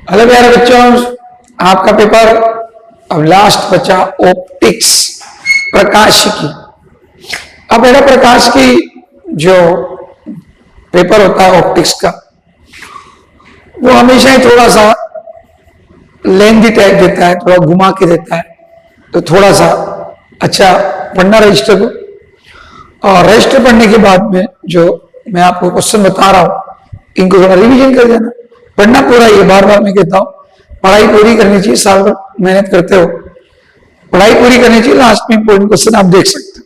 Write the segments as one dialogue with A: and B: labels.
A: Hello प्यारे बच्चों, आपका पेपर अब लास्ट बचा ऑप्टिक्स, प्रकाशिकी। अब बेटा प्रकाश की जो पेपर होता है ऑप्टिक्स का, वो हमेशा ही थोड़ा सा लेंथी टाइप देता है, थोड़ा घुमा के देता है, तो थोड़ा सा अच्छा पढ़ना रजिस्टर को। और रजिस्टर पढ़ने के बाद में जो मैं आपको क्वेश्चन बता रहा हूं, इनको थोड़ा रिवीजन कर देना। पढ़ना पूरा ही है, बार बार मैं कहता हूं, पढ़ाई पूरी करनी चाहिए। साल भर मेहनत करते हो, पढ़ाई पूरी करनी चाहिए। लास्ट में इंपोर्टेंट क्वेश्चन आप देख सकते हो।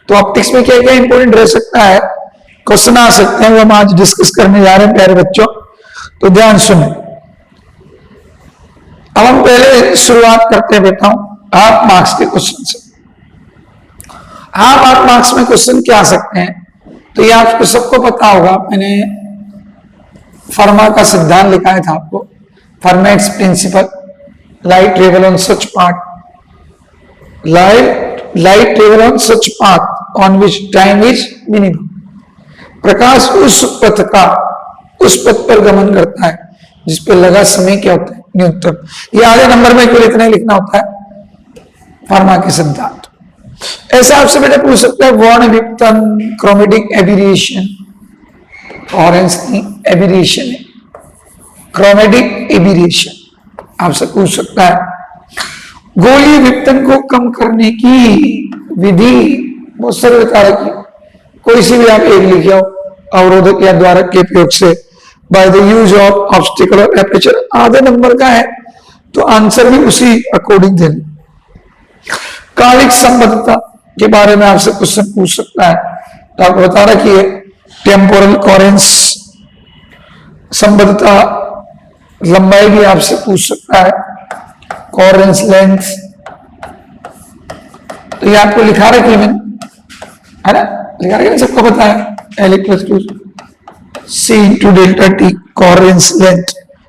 A: तो ऑप्टिक्स में क्या क्या इंपोर्टेंट रह सकता है, क्वेश्चन आ सकते हैं, वो हम आज डिस्कस करने जा रहे हैं प्यारे बच्चों, तो ध्यान सुने। अब हम पहले शुरुआत करते हैं बेटा हाफ मार्क्स के क्वेश्चन से। हाफ मार्क्स में क्वेश्चन क्या आ सकते हैं, तो ये आपको सबको पता होगा, मैंने फर्मा का सिद्धांत लिखाया था आपको, Fermat's principle, light travel on such path, light travel on such path on which time is minimum. प्रकाश उस पथ पर गमन करता है जिस पे लगा समय क्या होता है, न्यूनतम। ये आधे नंबर में केवल इतना लिखना होता है, फर्मा के सिद्धांत। ऐसा आपसे बेटा पूछ सकता है, वर्ण विपतन, क्रोमेटिक एबिरेशन, ऑरेंज की एबिरेशन है, क्रोमेटिक एबिरेशन आपसे पूछ सकता है। गोलीय विपतन को कम करने की विधि बहुत सरल बता रखी, कोई सी भी आप एक लिखे हो, अवरोधक या द्वारक के प्रयोग से, by the use of obstacle और एपर्चर, आधे नंबर का है, तो आंसर भी उसी अकॉर्डिंग देना। कालिक संबद्धता के बारे में आपसे क्वेश्चन पूछ सकता है, तो आपको बता रखी है, टेम्पोरल कोरेंस संबद्धता, लंबाई भी आपसे पूछ सकता है, कोरेंस लेंथ, तो ये आपको लिखा रखी है मैंने, है ना, लिखा रखी है, सबको पता है, L = 2 C × delta T, coherence length,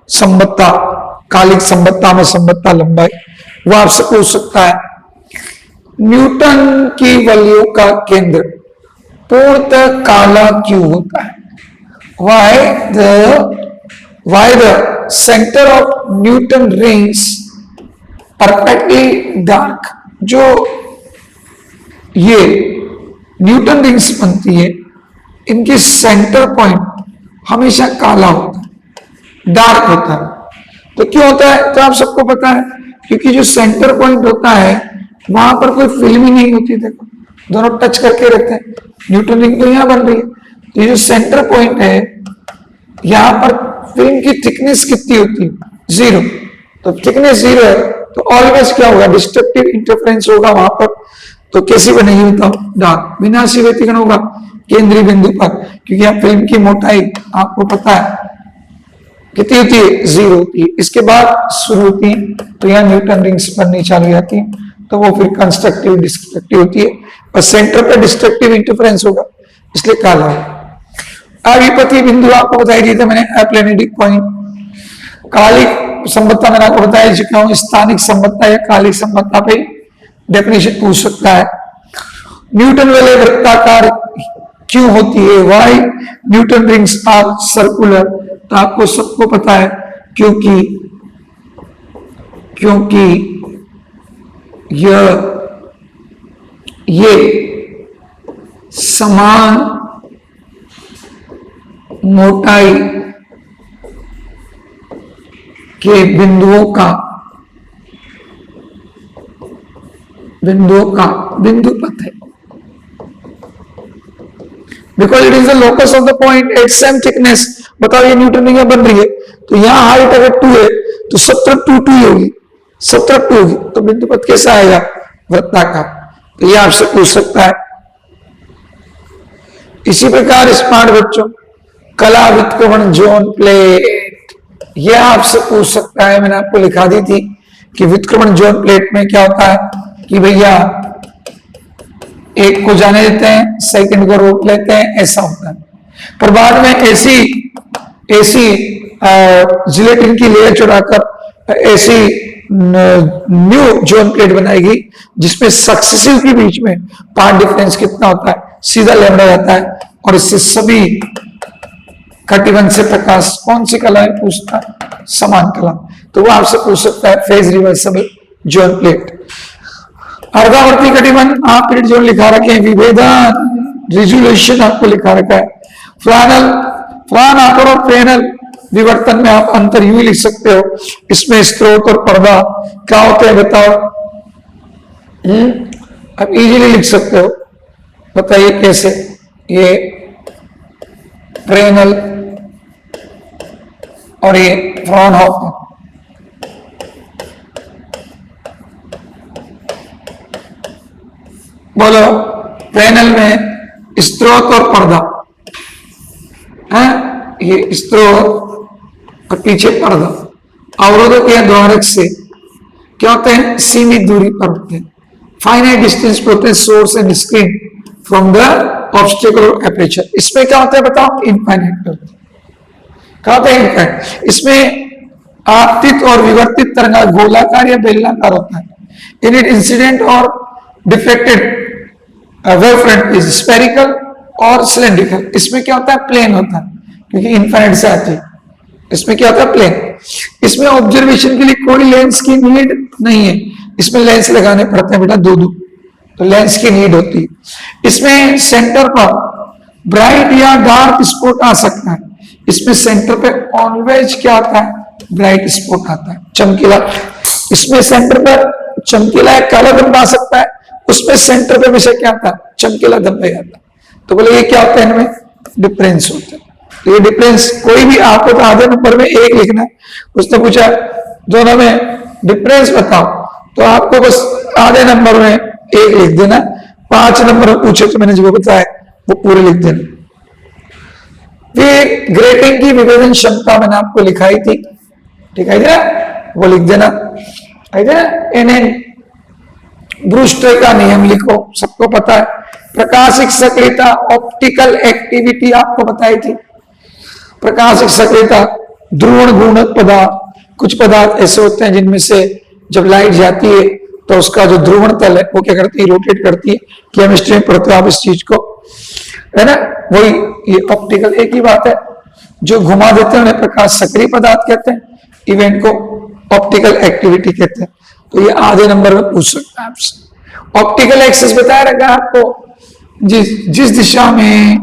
A: संबद्धता, कालिक संबद्धता में संबद्धता लंबाई, वो आपसे पूछ सकता है। न्यूटन की वलयों का केंद्र पूर्णतः काला क्यों होता है? Why the center of Newton rings perfectly dark? जो ये न्यूटन रिंग्स बनती है, इनके सेंटर पॉइंट हमेशा काला होता है, डार्क होता है। तो क्यों होता है? तो आप सबको पता है, क्योंकि जो सेंटर पॉइंट होता है वहां पर कोई फिल्म ही नहीं होती। देखो दोनों टच करके रहते हैं, न्यूटन रिंग तो यहां बन रही है, तो ये जो सेंटर पॉइंट है यहां पर फिल्म की थिकनेस कितनी होती है? 0। तो थिकनेस 0 है, तो ऑलवेज क्या होगा, डिस्ट्रक्टिव इंटरफेरेंस होगा वहां पर। तो कैसी बनेगी बताओ? डार्क, विनाशी व्यतिकरण होगा केंद्रीय बिंदु पर, क्योंकि यहाँ फिल्म की मोटाई आपको पता है कितनी होती है? 0 होती है। इसके बाद शुरू होती है, तो यहाँ न्यूटन रिंग्स बननी चालू जाती है, तो वो फिर कंस्ट्रक्टिव डिस्ट्रक्टिव होती है, और सेंटर पे डिस्ट्रक्टिव इंटरफेरेंस होगा, इसलिए काला होगा। अविपति बिंदु आपको बताई दी थी मैंने, अप्लेनेटिक पॉइंट। कालिक संबद्धता मैंने आपको बताया चुका हूं, स्थानिक संबद्धता या कालिक संबद्धता पे डेफिनेशन पूछ सकता है। न्यूटन वलय वृत्ताकार क्यों होती है? Why Newton rings are circular? तो आपको सबको पता है, क्योंकि ये समान मोटाई के बिंदुओं का बिंदु पथ है। Because it is the locus of the point at same thickness. बताओ ये न्यूटन रिंग बन रही है, तो यहां हाइट अगर 2 है तो 17 2 होगी, 17 2 होगी, तो बिंदु पथ कैसा आएगा? वृत्ताकार। तो ये आपसे पूछ सकता है। इसी प्रकार स्मार्ट बच्चों, कला वित्कोण जोन प्लेट, यह आपसे पूछ सकता है। मैंने आपको लिखा दी थी कि वित्कोण जोन प्लेट में क्या होता है कि भैया एक को जाने देते हैं, सेकंड को रोक लेते हैं, ऐसा होता है। पर बाद में ऐसी जिलेटिन की लेयर चढ़ाकर ऐसी न्यू जोन प्लेट बनाएगी जिसमें सक्सेसिव के बीच में पार्ट डिफरेंस कितना होता है? सीधा लैम्डा जाता है, और इससे सभी कटिबंध से प्रकाश कौन सी कला है पूछता है? समान कला। तो वो आपसे पूछ सकता है फेज रिवर्सिबल जोन प्लेट। अर्धावर्ती कटिबंध आप प्लेट जोन लिखा रखे हैं, विभेदन रिजोल्यूशन आपको लिखा रखा है। फ्लानल, फ्लान आकर और पेनल विवर्तन में आप अंतर यूं लिख सकते हो, इसमें स्त्रोत और पर्दा क्या होते हैं बताओ। आप इजीली लिख सकते हो, बताइए कैसे। ये फ्रेनल और ये फ्रॉनहोफर। बोलो, पैनल में स्त्रोत और पर्दा है, ये स्त्रोत और पीछे पर्दा अवरोधक या द्वारक से क्या होते हैं, सीमित दूरी पर होते हैं, फाइनाइट डिस्टेंस पर होते हैं, source and screen from the obstacle aperture. इसमें क्या होता है बताओ, इनफाइनाइट पर होते हैं। क्या होता है इनफाइनाइट? इसमें आपतित और विवर्तित तरंग गोलाकार या बेलनाकार होता है। इन इट इंसिडेंट और deflected wave front is spherical और सिलेंड्रिकल। इसमें क्या होता है, प्लेन होता है, क्योंकि इनफाइनाइट से आती है। इसमें क्या होता है, प्लेन। इसमें ऑब्जर्वेशन के लिए कोई लेंस की नीड नहीं है, इसमें लेंस लगाने पड़ते हैं बेटा दो, तो लेंस की नीड होती है। इसमें सेंटर पर ब्राइट या डार्क स्पॉट आ सकता है। इसमें सेंटर पे ऑलवेज क्या आता है, ब्राइट स्पॉट आता है, चमकीला। इसमें सेंटर पर चमकीला एक काला धब्बा आ सकता है, उसमें सेंटर पे हमेशा क्या आता है, चमकीला धब्बा आता है। तो बोले ये क्या होता है, इनमें डिफरेंस होता है। तो ये डिफरेंस कोई भी आपको तो आधे नंबर में एक लिखना है। उसने पूछा दोनों में डिफरेंस बताओ, तो आपको बस आधे नंबर में एक लिख देना। 5 नंबर पूछे तो मैंने जो बताया वो पूरे लिख देना। फिर ग्रेटिंग की विभेदन क्षमता मैंने आपको लिखाई थी, ठीक है ना, वो लिख देना। एन ब्रूस्टर का नियम लिखो, सबको पता है। प्रकाशिक सक्रियता, ऑप्टिकल एक्टिविटी आपको बताई थी। प्रकाशिक सक्रियता, ध्रुवण गुणक पदार्थ, कुछ पदार्थ ऐसे होते हैं जिनमें से जब लाइट जाती है तो उसका जो ध्रुवण तल है वो क्या करती है, रोटेट करती है। केमिस्ट्री में पढ़ते हो आप इस चीज को, है ना, वही ये ऑप्टिकल। एक ही बात है, जो घुमा देते हैं उन्हें प्रकाश सक्रिय पदार्थ कहते हैं, इवेंट को ऑप्टिकल एक्टिविटी कहते हैं। तो ये आधे नंबर में पूछ सकता है आपसे। ऑप्टिकल एक्सिस बताया रखा आपको, जिस दिशा में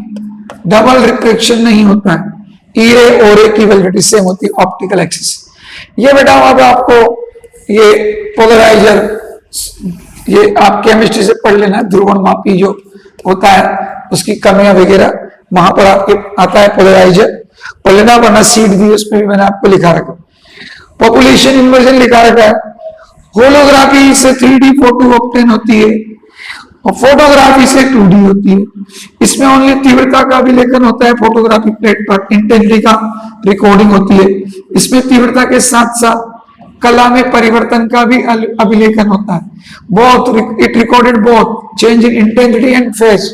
A: डबल रिफ्लेक्शन नहीं होता है, ई रे और रे की वैल्यूटी सेम होती है, ऑप्टिकल एक्सिस। ये बेटा अब आपको ये पोलराइजर, ये आप केमिस्ट्री से पढ़ लेना, ध्रुवण मापी जो होता है उसकी कमियां वगैरह वहां पर आपके आता है पोलराइजर, पढ़ लेना। वरना सीट दी उसमें भी मैंने आपको लिखा रखा। पॉपुलेशन इन्वर्जन लिखा रखा है। होलोग्राफी से 3D फोटो ऑब्टेन होती है और फोटोग्राफी से 2D होती है। इसमें ओनली तीव्रता का अभिलेखन होता है फोटोग्राफी प्लेट पर, इंटेंसिटी का रिकॉर्डिंग होती है। इसमें तीव्रता के साथ साथ कला में परिवर्तन का भी अभिलेखन होता है। बहुत it recorded both change in intensity and phase.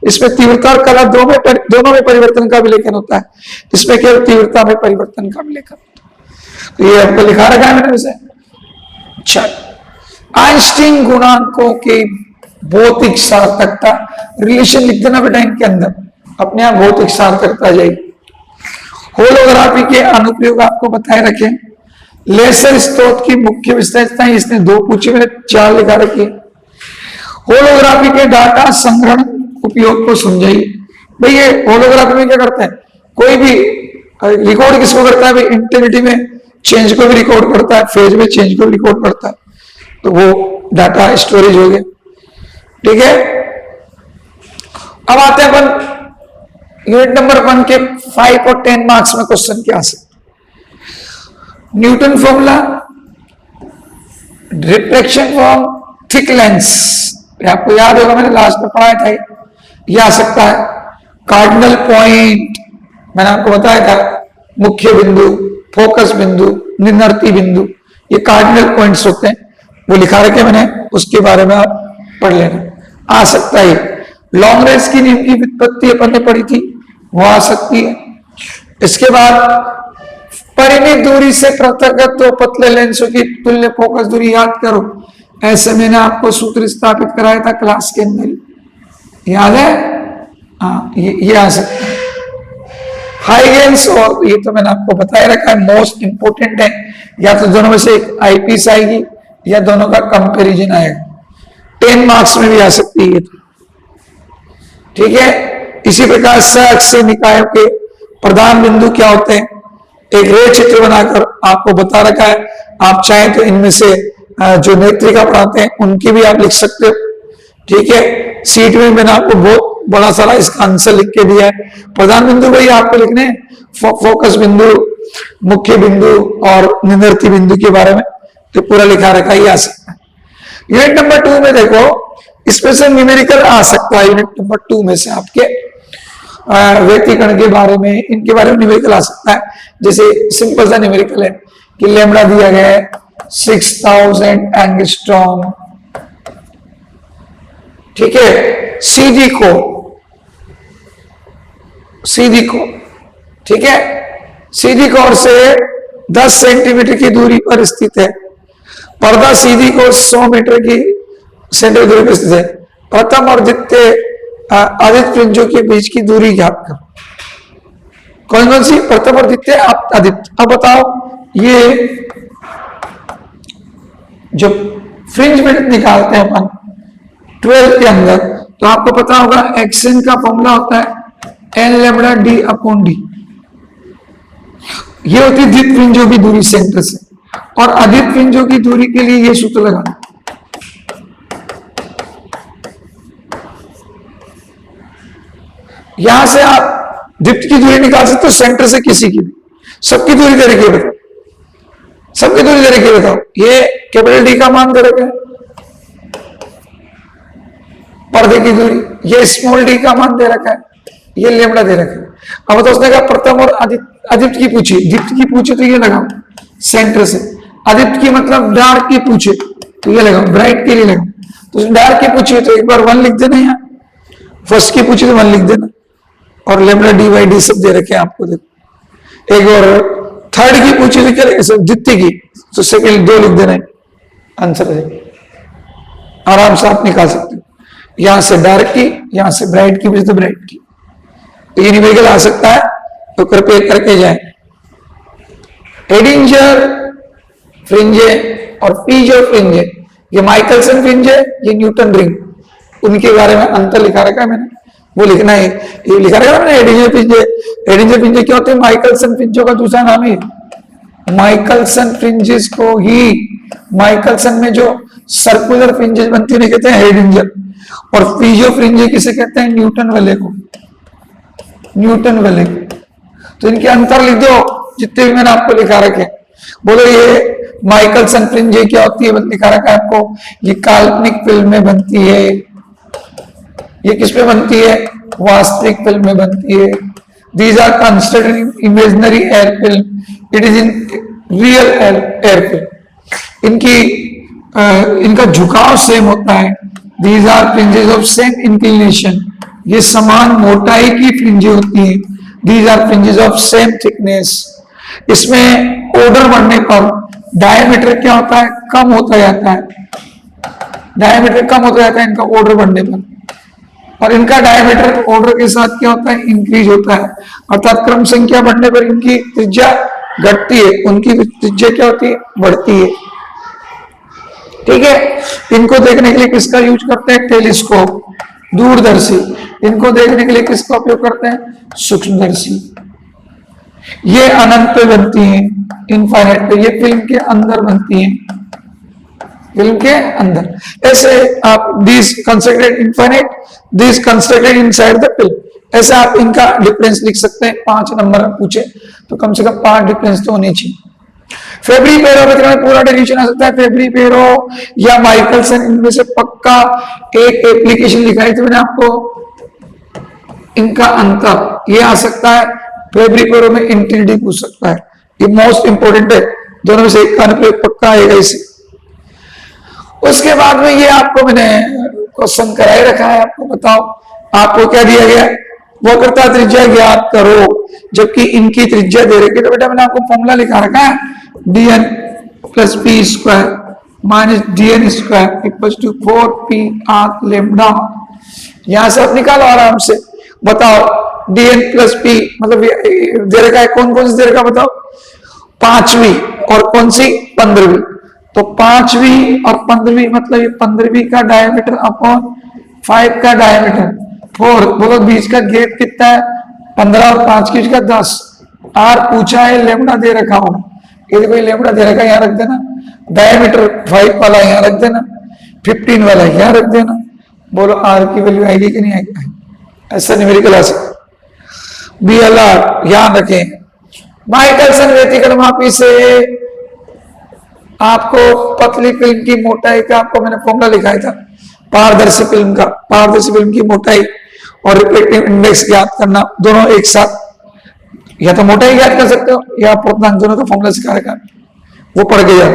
A: इसमें तीव्रता और कला दोनों में परिवर्तन का अभिलेखन होता है। इसमें केवल तीव्रता में परिवर्तन का अभिलेखन होता है। तो ये आपको लिखा रखा है मैंने वैसे। अच्छा, आइंस्टीन गुणांकों की भौतिक सार्थकता, रिलेशन लिख देना बेटा इनके अंदर, अपने आप भौतिक सार्थकता जाएगी। होलोग्राफी के अनुप्रयोग आपको बताए रखे। लेसर स्रोत की मुख्य विशेषताएं इसने 2 पूछे, मैंने 4 लिखा रखी है। होलोग्राफी के डाटा संग्रहण उपयोग को समझाइए। भाई ये होलोग्राफी में क्या करते हैं, कोई भी रिकॉर्ड किसको करता है भाई, इंटेंसिटी में चेंज को भी रिकॉर्ड करता है, फेज में चेंज को भी रिकॉर्ड करता है। तो वो डाटा स्टोरेज हो गया, ठीक है। अब आते हैं अपन यूनिट नंबर 1 के 5 और 10 मार्क्स में क्वेश्चन क्या आ सकते। Newton formula, reflection from thick lens, आपको याद होगा मैंने लास्ट में पढ़ाया था, ये आ सकता है। कार्डिनल पॉइंट मैंने आपको बताया था, मुख्य बिंदु, फोकस बिंदु, निर्णती बिंदु, ये कार्डिनल पॉइंट्स होते हैं, वो लिखा रखे मैंने, उसके बारे में आप पढ़ लेना। आ सकता है लॉन्ग रेंज की नियम की व्युत्पत्ति अपन ने पढ़ी थी, वो आ सकती है। इसके बाद परिमित दूरी से पृथक तो पतले लेंसों की तुल्य फोकस दूरी याद करो, ऐसे मैंने आपको सूत्र स्थापित कराया था क्लास के अंदर, याद है। हाँ, ये आ सकता है। हाइगेन्स, और ये तो मैंने आपको बताया रखा है, मोस्ट इंपोर्टेंट है। या तो दोनों में से एक आईपीस आएगी या दोनों का कंपैरिजन आएगा। 10 मार्क्स में भी आ सकती है, ठीक है। इसी प्रकार से निकायों के प्रधान बिंदु क्या होते हैं, एक रेख चित्र बनाकर आपको बता रखा है। आप चाहें तो इनमें से जो नेत्रिका पढ़ाते हैं उनकी भी आप लिख सकते हो, ठीक है। सीट में मैंने आपको बहुत बड़ा सारा इसका आंसर लिख के दिया है। प्रधान बिंदु भाई आपको लिखने हैं, फोकस बिंदु, मुख्य बिंदु और निवर्ती बिंदु के बारे में तो पूरा लिखा रखा ही आ सकता है। यूनिट नंबर 2 में देखो, इसमें से न्यूमेरिकल आ सकता है। यूनिट नंबर 2 में से आपके व्यक्तिकरण के बारे में, इनके बारे में न्यूमेरिकल आ सकता है। जैसे सिंपल सा न्यूमेरिकल है कि लैम्बडा दिया गया है 6000 एंगस्ट्रॉम, ठीक है। सीधी को, ठीक है, सीधी कोण से 10 सेंटीमीटर की दूरी पर स्थित है। पर्दा सीधी कोण 100 मीटर की सेंटीमीटर दूरी पर स्थित है। प्रथम और द्वितीय आदित्य फ्रिंजों के बीच की दूरी ज्ञात करो। कौन कौन सी? प्रथम और द्वितीय आदित्य। अब बताओ, ये जो फ्रिंज विड्थ निकालते हैं अपन 12 के अंदर, तो आपको पता होगा एक्सन का फॉर्मूला होता है n lambda d upon d. ये होती है द्वितीय फ्रिंजों की दूरी सेंटर से, और आदित्य फ्रिंजों की दूरी के लिए ये सूत्र लगाना। यहां से आप द्वितीय की दूरी निकाल सकते हो, सेंटर से किसी की भी। सबकी दूरी दे रखी है, बताओ सबकी दूरी दे रखी है, बताओ। ये कैपिटल डी का मान दे रखा है, पर्दे की दूरी, ये स्मॉल डी का मान दे रखा है, ये लैम्बडा दे रखा है। अब तो उसने कहा प्रथम और आदित्य की पूछी, दीप्त की पूछे तो ये लगाओ सेंटर से, आदित्य की मतलब डार्क की पूछे तो ये लगाओ, ब्राइट के लिए लगाओ। तो डार्क की पूछे तो एक बार 1 लिख देना, यहाँ फर्स्ट की पूछे तो 1 लिख देना, और लैम्बडा डी बाई डी सब दे रखे हैं आपको, देखो। एक और थर्ड की पूछी तो क्या लिखेगा, द्वितीय की तो सेकेंड 2 लिख देना है, आंसर है। आराम से आप निकाल सकते हो, यहां से डार्क की, यहां से ब्राइट की पूछे तो ब्राइट की। तो ये न्यूमेरिकल आ सकता है, तो कृपया करके जाए। हेडिंजर फ्रिंजे और पीजो फ्रिंजे, ये माइकलसन फ्रिंज है, ये न्यूटन रिंग, उनके बारे में अंतर लिखा रखा है मैंने, वो लिखना है। ये लिखा रखा है मैंने, हेडिंजर फ्रिंजे। हेडिंजर फ्रिंजे क्या होते हैं? माइकलसन फ्रिंजों का दूसरा नाम है माइकलसन फ्रिंजेस को ही, माइकलसन में जो सर्कुलर फ्रिंजेस बनती है कहते हैं हेडिंजर, और पीजो फ्रिंजे किसे कहते हैं? न्यूटन वाले को, न्यूटन वाले को। तो इनके अंतर लिख दो जितने भी मैंने आपको लिखा रखे। बोलो ये माइकलसन फ्रिंजे क्या होती है? लिखा रखा है आपको, ये काल्पनिक फिल्म में बनती है। ये किस पे बनती है? वास्तविक फिल्म में बनती है। These are considered in imaginary air film. It is in real air film. इनका झुकाव सेम होता है। These are fringes of same inclination. ये समान मोटाई की फ्रिंजें होती हैं। These are fringes of same thickness. इसमें ऑर्डर बढ़ने पर डायमीटर क्या होता है? कम होता जाता है। डायमीटर कम होता जाता है इनका ऑर्डर बढ़ने पर, और इनका डायमीटर ऑर्डर के साथ क्या होता है? इंक्रीज होता है। अर्थात क्रम संख्या बढ़ने पर इनकी त्रिज्या घटती है, उनकी त्रिज्या क्या होती है? बढ़ती है। ठीक है। इनको देखने के लिए किसका यूज करते हैं? टेलीस्कोप, दूरदर्शी। इनको देखने के लिए किसका उपयोग करते हैं? सूक्ष्मदर्शी। ये अनंत पे बनती हैं, इनफाइनाइट पे। ये फिल्म के अंदर बनती हैं, फिल्म के अंदर। ऐसे आप this constructed infinite, this constructed inside the film. ऐसे आप इनका डिफरेंस लिख सकते हैं। 5 नंबर पूछे तो कम से कम 5 डिफरेंस तो होने चाहिए। फेब्री पेरो में पूरा डेरिवेशन आ सकता है। फेब्री पेरो या माइकलसन, इनमें से पक्का एक एप्लीकेशन लिखाई थी मैंने आपको, इनका अंतर ये आ सकता है। फेब्री पेरो में इंटीग्रिटी पूछ सकता है, ये मोस्ट इंपोर्टेंट है। दोनों में से एक का अनुप्रयोग पक्का आएगा इसे। उसके बाद में ये आपको मैंने क्वेश्चन कराए रखा है। आपको बताओ, आपको क्या दिया गया? वक्रता त्रिज्या ज्ञात करो, जबकि इनकी त्रिज्या दे रखी है। तो बेटा मैंने आपको फॉर्मूला लिखा रखा है, dn plus p square minus dn square equal to 4 p r lambda. यहां से आप निकालो आराम से। बताओ dn प्लस p, मतलब दे रखा है, कौन कौन सी दे रखा बताओ, पांचवी और कौन सी, 15वीं। तो पांचवी और 15वीं मतलब ये 15वीं का डायमीटर अपॉन 5 का डायमीटर 4, बोलो बीच का गैप कितना है, 15 और 5 की का 10। आर पूछा है, लेमड़ा दे रखा हो, यदि कोई लेमड़ा दे रखा है यहाँ रख देना, डायमीटर 5 वाला यहाँ रख देना, 15 वाला यहाँ रख देना। बोलो आर की वैल्यू आएगी कि नहीं आएगी, ऐसा न्यूमेरिकल आ सकता। BLR ध्यान रखें, माइकलसन व्यतिकरण मापी से आपको पतली फिल्म की मोटाई का आपको मैंने फॉर्मूला लिखाया था, पारदर्शी फिल्म का, पारदर्शी फिल्म की मोटाई और रिफ्लेक्टिव इंडेक्स ज्ञात करना, दोनों एक साथ, या तो मोटाई ज्ञात कर सकते हो या पूर्णांक, दोनों का फॉर्मूला सिखा रखा है, वो पढ़ के जाओ।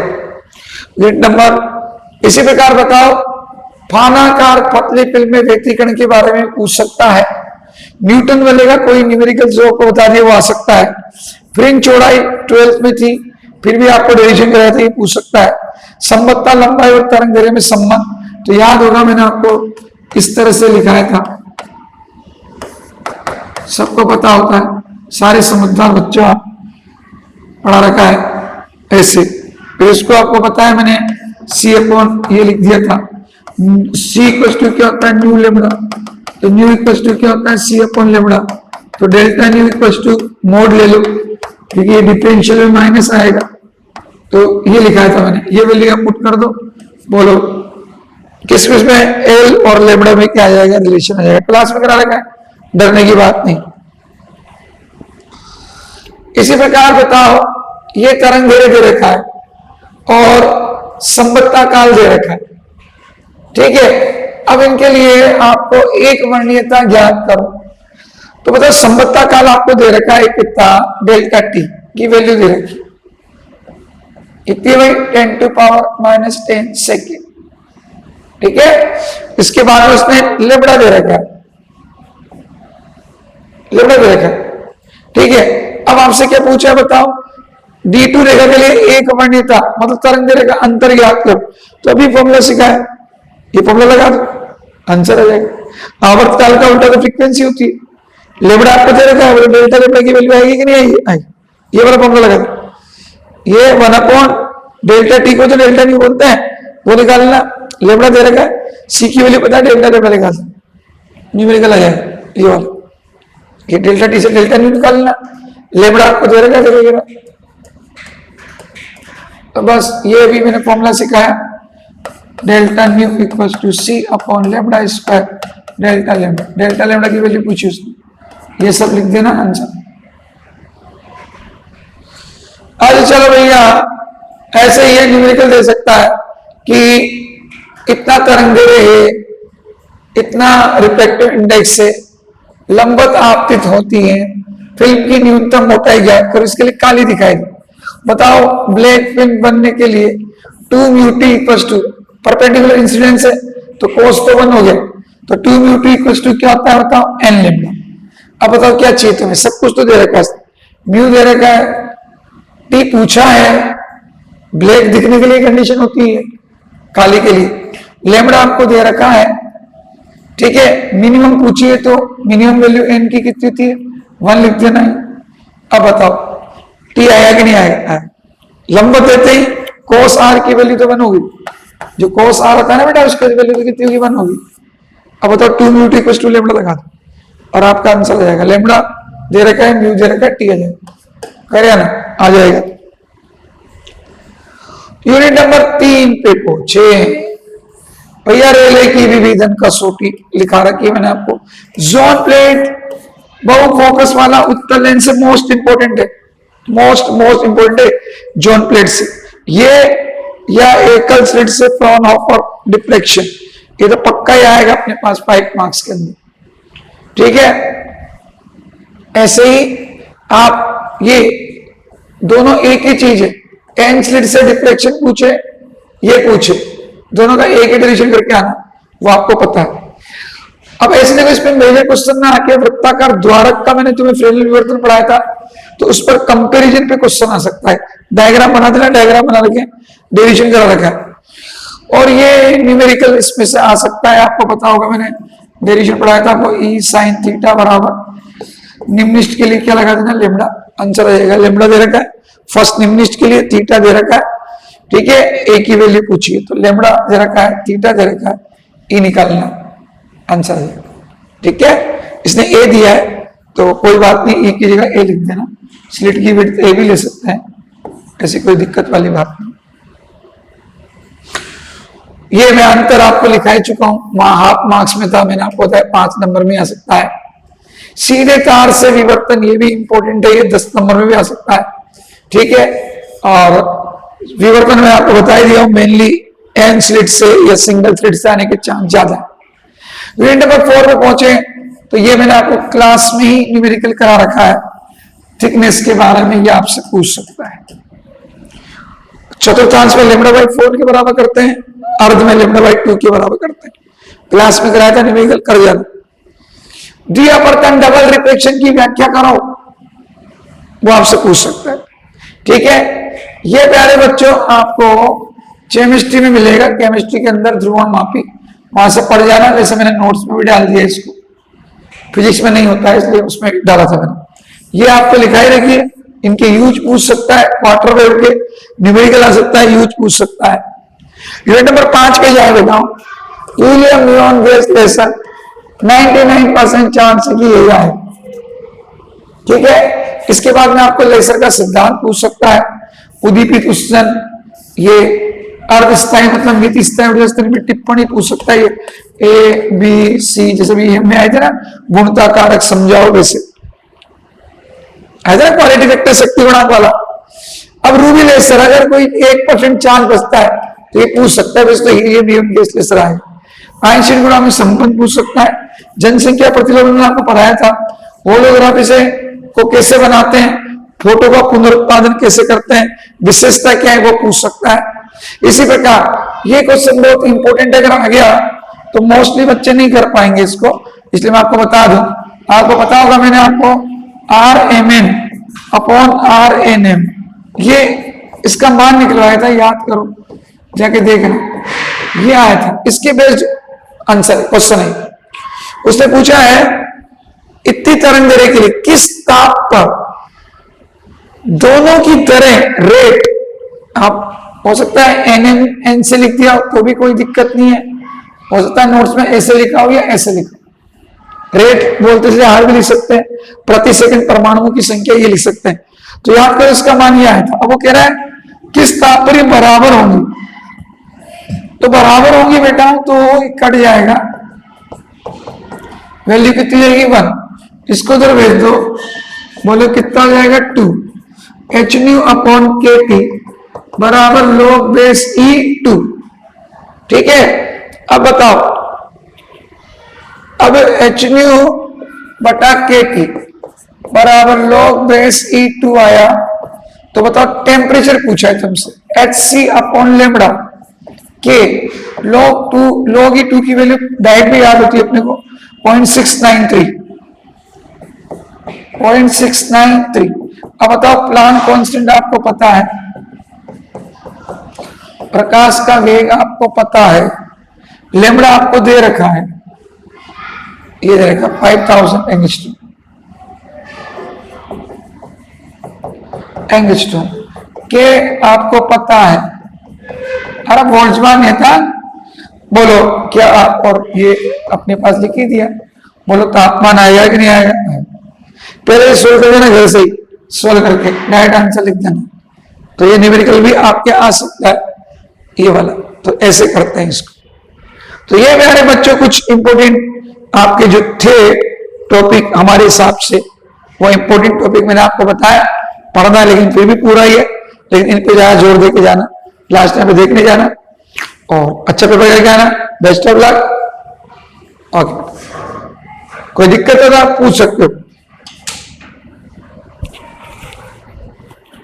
A: यूनिट नंबर इसी प्रकार बताओ, फानाकार पतली फिल्म में व्यतिकरण के बारे में पूछ सकता है, न्यूटन वाले कोई न्यूमेरिकल जो आपको बता दिया वो आ सकता है। फ्रिंज चौड़ाई 12th में थी, फिर भी आपको डेरिवेशन कराया था, ये पूछ सकता है। संबद्धता लंबाई और तरंग दैर्ध्य में संबंध, तो याद होगा मैंने आपको इस तरह से लिखाया था, सबको पता होता है, सारे समझदार बच्चों पढ़ा रखा है ऐसे। फिर इसको आपको पता है मैंने C अपॉन ये लिख दिया था, C इक्वल टू क्या होता है, न्यू लेमड़ा, तो न्यू इक्वल टू क्या होता है, C अपॉन लेमड़ा, तो delta nu equal to mod ले लो, क्योंकि ये डिफरेंशियल में माइनस आएगा, तो ये लिखा था मैंने, ये वैल्यू आप पुट कर दो। बोलो किस किस में एल और लेमड़ा में क्या आ जाएगा, रिलेशन आ जाएगा, क्लास में करा रखा है, डरने की बात नहीं। इसी प्रकार बताओ, ये तरंग दैर्ध्य दे रखा है और संबद्धता काल दे रखा है, ठीक है। अब इनके लिए आपको एक वर्णीयता ज्ञात करो, तो बताओ संबद्धता काल आपको दे रखा है कितना, डेल्टा टी की वैल्यू दे रखी कितनी भाई, 10⁻⁻10 सेकेंड, ठीक है। इसके बाद में उसने लेमड़ा दे रखा है, लेमड़ा दे रखा है, ठीक है। अब आपसे क्या पूछा है बताओ, D2 रेखा के लिए एक वर्णीयता मतलब तरंग रेखा अंतर ज्ञात करो, तो अभी फॉर्मूला सीखा है, ये फॉर्मूला लगा दो, आंसर आ जाएगा। आवर्तकाल का उल्टा तो फ्रीक्वेंसी होती है, लेमड़ा आपको दे रखा है, डेल्टा लेमड़ा की वैल्यू आएगी कि नहीं आएगी, ये वाला फॉर्मूला लगा दो। ये 1 अपॉन डेल्टा टी को जो डेल्टा नहीं बोलते हैं वो निकालना, लेमड़ा दे रखा है, C की वैल्यू पता है, डेल्टा लेमड़ा निकाल न्यूमेरिकल आ जाएगा, ये वाला, ये डेल्टा टी से डेल्टा नहीं निकालना, लेमड़ा आपको दे रखा है, तो बस ये भी मैंने फॉर्मूला सिखाया, delta nu equal to C upon lambda square delta lambda, delta lambda की वैल्यू पूछी उसने, ये सब लिख देना आंसर। आज चलो भैया, ऐसे ही न्यूमेरिकल दे सकता है कि इतना तरंग दैर्ध्य है, इतना रिफ्लेक्टिव इंडेक्स है, लंबवत आपतित होती है, फिल्म की न्यूनतम मोटाई ज्ञात करो, इसके लिए काली दिखाई दी। बताओ ब्लैक फिल्म बनने के लिए 2μt equal to perpendicular incidence है, तो कोस तो 1 हो गया, तो 2μt इक्वल टू क्या होता है बताओ, n लेमड़ा। अब बताओ क्या चाहिए तुम्हें, सब कुछ तो दे रखा है, म्यू दे रखा है, टी पूछा है, ब्लैक दिखने के लिए कंडीशन होती है, काली के लिए लेमड़ा आपको दे रखा है, ठीक है। मिनिमम पूछिए तो मिनिमम वैल्यू n की कितनी होती है, 1 लिख देना है। अब बताओ टी आएगा कि नहीं आएगा, लंबवत देते ही कोस आर की वैल्यू तो 1 होगी, जो कोस आर होता है ना बेटा उसकी वैल्यू तो कितनी होगी, 1 होगी। अब बताओ 2μt इक्वल टू लेमड़ा लगा दो और आपका आंसर आ जाएगा, लेमड़ा दे रखा है, म्यू दे रखा है, टी आ जाएगा, करेगा ना, आ जाएगा। यूनिट नंबर 3 पे पूछे भैया, रेले की विभेदन कसौटी लिखा रखी है मैंने आपको, जोन प्लेट बहु फोकस वाला उत्तल लेंस से मोस्ट इंपोर्टेंट है, मोस्ट इंपोर्टेंट है जोन प्लेट से, ये या एकल स्लिट से फ्रॉनहोफर डिफ्लेक्शन, ये तो पक्का ही आएगा अपने पास 5 मार्क्स के अंदर, ठीक है। ऐसे ही आप ये दोनों एक ही चीज है, एन स्लिट से डिफ्लेक्शन पूछे, ये पूछे, दोनों का एक ही डिरेक्शन करके आना, वो आपको पता है। अब ऐसे देखो इसमें मेजर क्वेश्चन में आके वृत्ताकार द्वारक का मैंने तुम्हें फ्रेनेल विवर्तन पढ़ाया था, तो उस पर कंपैरिजन पे क्वेश्चन आ सकता है, डायग्राम बना देना, डायग्राम बना रखे, डेरिवेशन करा रखा है, और ये न्यूमेरिकल इसमें से आ सकता है, आपको पता होगा मैंने डेरिवेशन पढ़ाया था आपको, ई साइन थीटा बराबर निम्निष्ठ के लिए क्या लगा देना, लेमड़ा, आंसर आ जाएगा। लेमड़ा दे रखा है फर्स्ट निम्निष्ठ के लिए, थीटा दे रखा है, ठीक है, ए की वैल्यू पूछिए तो लेमड़ा दे रखा है, थीटा दे रखा है, ई निकालना, आंसर आ जाएगा, ठीक है। इसने ए दिया है तो कोई बात नहीं, ई की जगह ए लिख देना, स्लिट की विड्थ ए भी ले सकते हैं, ऐसी कोई दिक्कत वाली बात नहीं। ये मैं अंतर आपको लिखा ही चुका हूं, वहां हाफ मार्क्स में था, मैंने आपको बताया 5 नंबर में आ सकता है। सीधे तार से विवर्तन, ये भी इंपॉर्टेंट है, ये 10 नंबर में भी आ सकता है, ठीक है। और विवर्तन में आपको बता ही दिया हूं, मेनली एन स्लिट से या सिंगल स्लिट से आने के चांस ज्यादा है। यूनिट नंबर 4 पे पहुंचे तो ये मैंने आपको क्लास में ही न्यूमेरिकल करा रखा है, थिकनेस के बारे में ये आपसे पूछ सकता है। चतुर्थांश में लेमड़ा बाई 4 के बराबर करते हैं, अर्ध में लेमड़ा बाई 2 के बराबर करते हैं, क्लास में कराया था, न्यूमेरिकल कर जाना। द्विआवर्तन डबल रिफ्लेक्शन की व्याख्या करो, वो आपसे पूछ सकता है, ठीक है। ये प्यारे बच्चों आपको केमिस्ट्री में मिलेगा, केमिस्ट्री के अंदर ध्रुवणमापी, वहां से पढ़ जाना, जैसे मैंने नोट्स में भी डाल दिया इसको, फिजिक्स में नहीं होता है इसलिए उसमें डाला था मैंने। ये आपको लिखाई रखिए, इनके यूज पूछ सकता है, क्वार्टर वेव के न्यूमेरिकल आ सकता है, यूज पूछ सकता है। यूनिट नंबर 5 पे जाए बताओ, helium neon gas laser 99% chance की यही आए, ठीक है। इसके बाद में आपको लेसर का सिद्धांत पूछ सकता है, उद्दीपित उत्सर्जन, ये अर्धस्थायी मतलब मित स्थायी ऊर्जा स्तर में टिप्पणी पूछ सकता है, ए बी सी, जैसे भी हमने आए थे ना गुणता कारक समझाओ, वैसे आया था ना क्वालिटी फैक्टर शक्ति गुणांक वाला। अब रूबी लेसर अगर कोई 1% चांस बचता है तो ये पूछ सकता है, वैसे तो हीलियम नियॉन गैस लेसर आए। आइंस्टीन गुणांक में संबंध पूछ सकता है, जनसंख्या प्रतिलोम में आपको पढ़ाया था, होलोग्राफी से को कैसे बनाते हैं, फोटो का पुनरुत्पादन कैसे करते हैं, विशेषता क्या है वो पूछ सकता है। इसी प्रकार ये क्वेश्चन बहुत इंपॉर्टेंट अगर आ गया तो मोस्टली बच्चे नहीं कर पाएंगे इसको, इसलिए मैं आपको बता दूं, आपको पता होगा मैंने आपको RMN अपॉन RNM ये इसका मान निकलवाया था, याद करो जाके देखना, ये आया था, इसके बेस्ड आंसर क्वेश्चन है। उसने पूछा है इतनी तरंग दैर्ध्य के लिए किस ताप पर दोनों की दरें रेट, आप हो सकता है NN से लिख दिया तो भी कोई दिक्कत नहीं है, हो सकता है नोट्स में ऐसे लिखा हो या ऐसे लिखा, रेट बोलते से हार भी लिख सकते हैं, प्रति सेकंड परमाणुओं की संख्या ये लिख सकते हैं। तो याद करो इसका मान ये आया था। अब वो कह रहा है किस ताप पर ये बराबर होंगी, तो बराबर होंगी बेटा तो कट जाएगा, वैल्यू कितनी जाएगी 1, इसको उधर भेज दो, बोलो कितना हो जाएगा 2, एच न्यू अपॉन के टी बराबर log बेस E2, ठीक है। अब बताओ, अब एच न्यू बटा के टी बराबर log बेस E2 आया, तो बताओ टेम्परेचर पूछा है तुमसे, एच सी अपॉन लेमड़ा के, log E2 की वैल्यू डायरेक्ट भी याद होती है अपने को 0.693। अब बताओ प्लांक कांस्टेंट आपको पता है, प्रकाश का वेग आपको पता है, लेमड़ा आपको दे रखा है, ये दे रखा 5000 एंगस्ट्रॉम के आपको पता है, अरे बोल्ट्जमान है था, बोलो क्या, और ये अपने पास लिख ही दिया, बोलो तापमान आएगा कि नहीं आएगा, पहले सोल्व कर देना, घर से ही सोल्व करके डायरेक्ट आंसर लिख देना, तो ये न्यूमेरिकल भी आपके आ सकता है ये वाला, तो ऐसे करते हैं इसको। तो ये मेरे बच्चों कुछ इंपॉर्टेंट आपके जो थे टॉपिक हमारे हिसाब से, वो इंपॉर्टेंट टॉपिक मैंने आपको बताया, पढ़ना लेकिन फिर भी पूरा ही है, लेकिन इन पे ज्यादा जोर देके जाना, लास्ट टाइम पे देखने जाना और अच्छा पेपर करके आना। Best of luck. ओके, कोई दिक्कत है तो आप पूछ सकते हो।